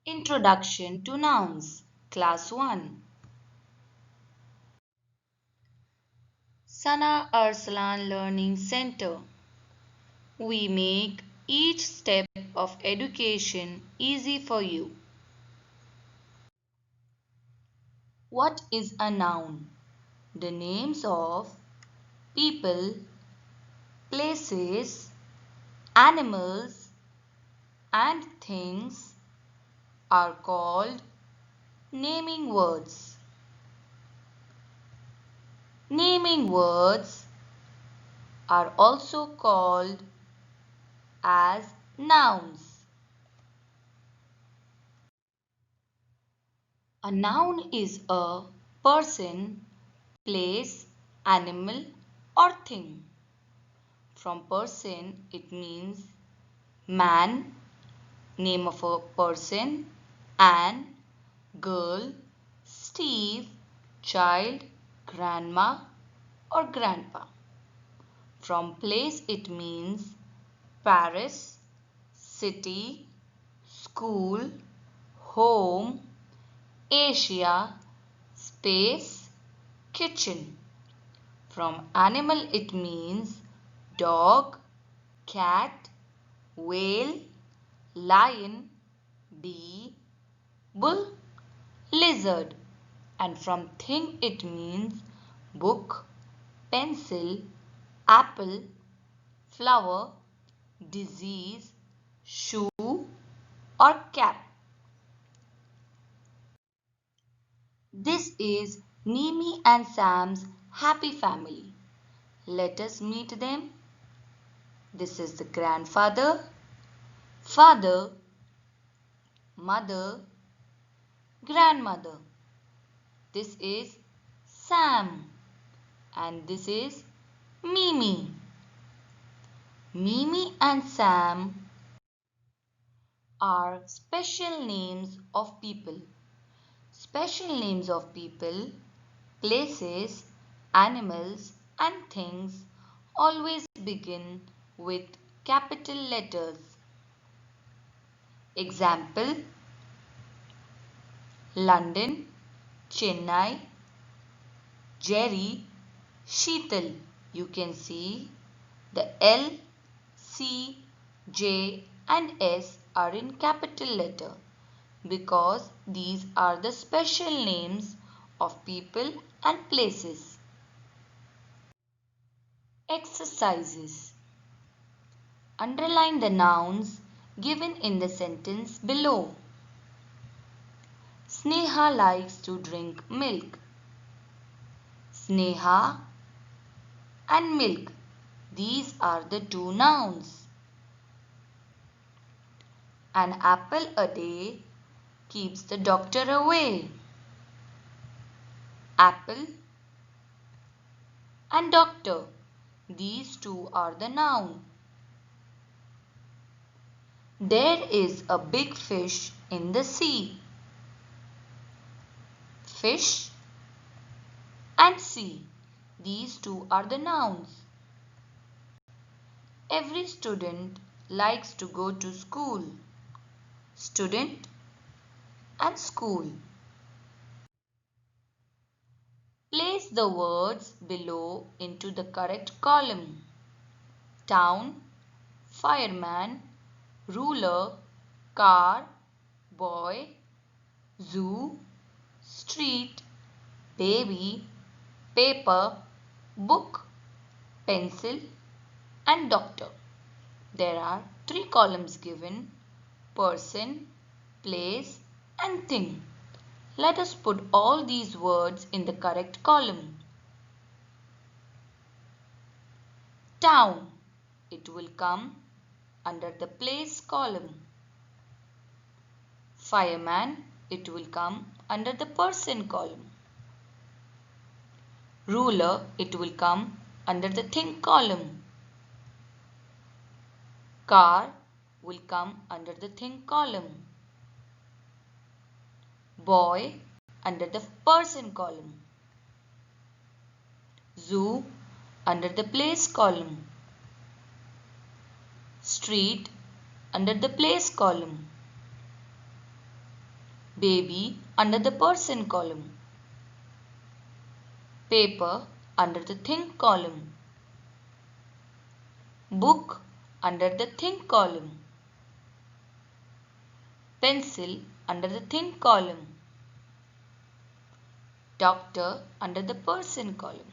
Introduction to Nouns, Class 1. Sana Arslan Learning Center. We make each step of education easy for you. What is a noun? The names of people, places, animals, and things are called naming words. Naming words are also called as nouns. A noun is a person, place, animal, or thing. From person, it means man, name of a person, Anne, girl, Steve, child, grandma, or grandpa. From place, it means Paris, city, school, home, Asia, space, kitchen. From animal, it means dog, cat, whale, lion, bee, bull, lizard. And from thing, it means book, pencil, apple, flower, disease, shoe, or cap. This is Mimi and Sam's happy family. Let us meet them. This is the grandfather, father, mother, grandmother. This is Sam and this is Mimi. Mimi and Sam are special names of people. Special names of people, places, animals and things always begin with capital letters. Example: London, Chennai, Jerry, Sheetal. You can see the L, C, J and S are in capital letter because these are the special names of people and places. Exercises. Underline the nouns given in the sentence below. Sneha likes to drink milk. Sneha and milk. These are the two nouns. An apple a day keeps the doctor away. Apple and doctor. These two are the noun. There is a big fish in the sea. Fish and sea. These two are the nouns. Every student likes to go to school. Student and school. Place the words below into the correct column. Town, fireman, ruler, car, boy, zoo, street, baby, paper, book, pencil and doctor. There are 3 columns given: person, place and thing. Let us put all these words in the correct column. Town. It will come under the place column. Fireman. It will come under the person column. Ruler. It will come under the thing column. Car will come under the thing column. Boy under the person column. Zoo under the place column. Street under the place column. Baby under the person column. Paper under the thing column. Book under the thing column. Pencil under the thing column. Doctor under the person column.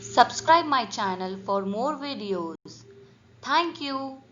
Subscribe my channel for more videos. Thank you.